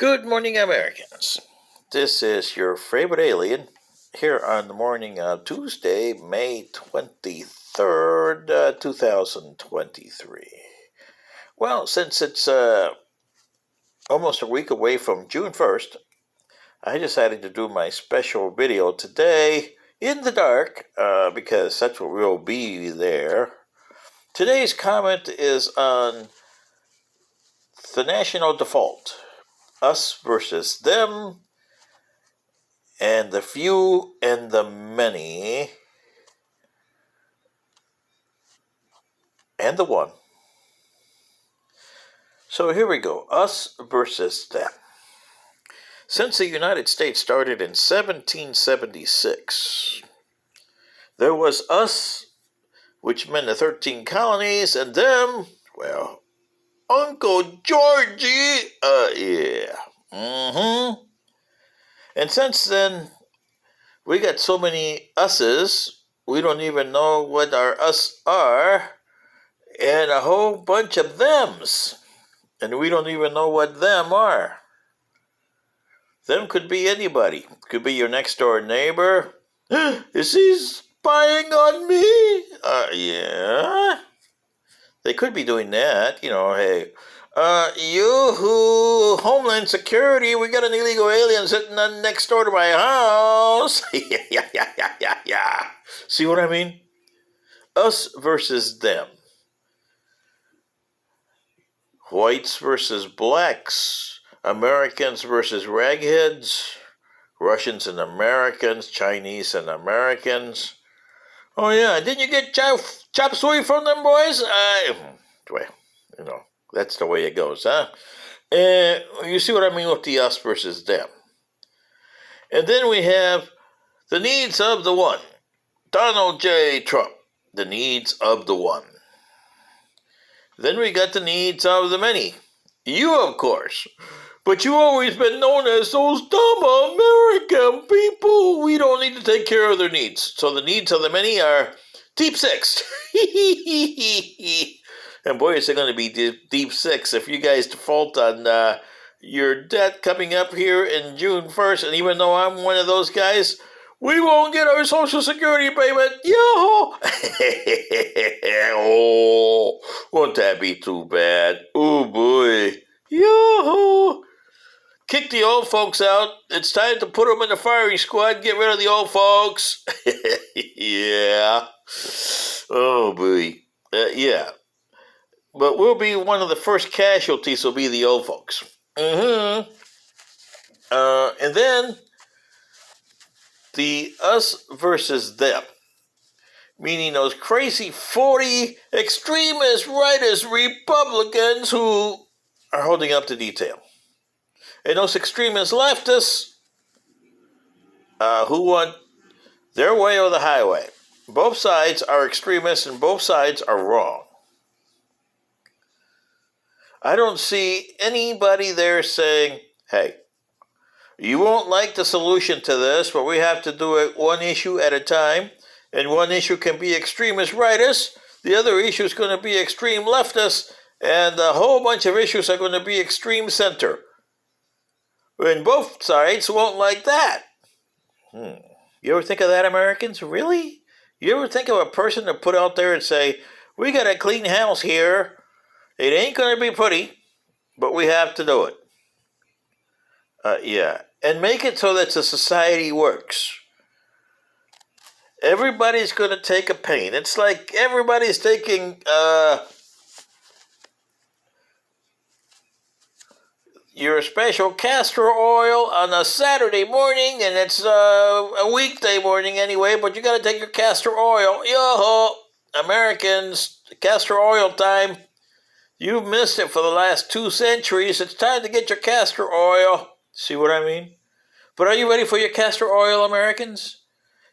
Good morning, Americans. This is your favorite alien here on the morning of Tuesday, May 23rd, 2023. Well, since it's almost a week away from June 1st, I decided to do my special video today in the dark because that's what we'll be there. Today's comment is on the national default, us versus them, and the few and the many, and the one. So here we go, us versus them. Since the United States started in 1776, there was us, which meant the 13 colonies, and them, well, Uncle Georgie, yeah. And since then, we got so many us's, we don't even know what our us are, and a whole bunch of thems, and we don't even know what them are. Them could be anybody. Could be your next door neighbor. Is he spying on me? Yeah. They could be doing that, hey. You Homeland Security, we got an illegal alien sitting next door to my house. Yeah. See what I mean? Us versus them. Whites versus blacks. Americans versus ragheads. Russians and Americans. Chinese and Americans. Oh yeah, didn't you get chop suey from them boys? Well, that's the way it goes, huh? You see what I mean with the us versus them. And then we have the needs of the one. Donald J. Trump, the needs of the one. Then we got the needs of the many. You, of course. But you've always been known as those dumb American people. We don't need to take care of their needs. So the needs of the many are deep six. And boy, is it going to be deep six if you guys default on your debt coming up here in June 1st. And even though I'm one of those guys, we won't get our Social Security payment. Yo! Oh, won't that be too bad? Oh, boy. Yo! Kick the old folks out. It's time to put them in the firing squad. Get rid of the old folks. Yeah. Oh, boy. Yeah. But we'll be one of the first casualties will be the old folks. And then the us versus them. Meaning those crazy 40 extremist rightist Republicans who are holding up the detail. And those extremist leftists who want their way or the highway. Both sides are extremists and both sides are wrong. I don't see anybody there saying, hey, you won't like the solution to this, but we have to do it one issue at a time. And one issue can be extremist rightist. The other issue is going to be extreme leftist. And a whole bunch of issues are going to be extreme center. And both sides won't like that. You ever think of that, Americans? Really? You ever think of a person to put out there and say, we got a clean house here. It ain't going to be pretty, but we have to do it. Yeah. And make it so that the society works. Everybody's going to take a pain. It's like everybody's taking your special castor oil on a Saturday morning, and it's a weekday morning anyway, but you got to take your castor oil. Yo-ho! Americans, castor oil time. You've missed it for the last 2 centuries. It's time to get your castor oil. See what I mean? But are you ready for your castor oil, Americans?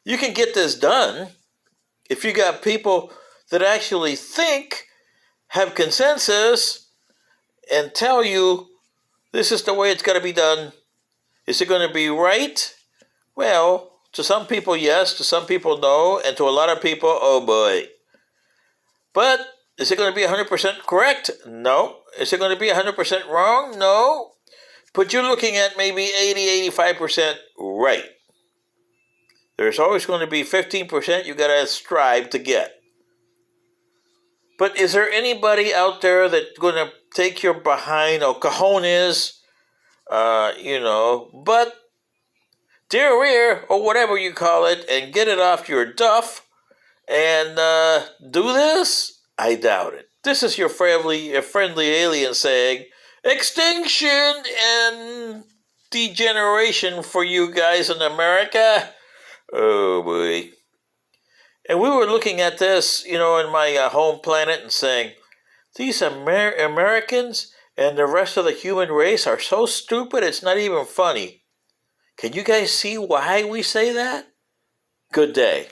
You can get this done if you got people that actually think, have consensus, and tell you this is the way it's got to be done. Is it going to be right? Well, to some people, yes. To some people, no. And to a lot of people, oh boy. But is it going to be 100% correct? No. Is it going to be 100% wrong? No. But you're looking at maybe 80-85% right. There's always going to be 15% you got to strive to get. But is there anybody out there that's going to take your behind or cojones, but derriere or whatever you call it, and get it off your duff and do this? I doubt it. This is your friendly alien saying extinction and degeneration for you guys in America. Oh boy. And we were looking at this, in my home planet and saying, these Americans and the rest of the human race are so stupid it's not even funny. Can you guys see why we say that? Good day.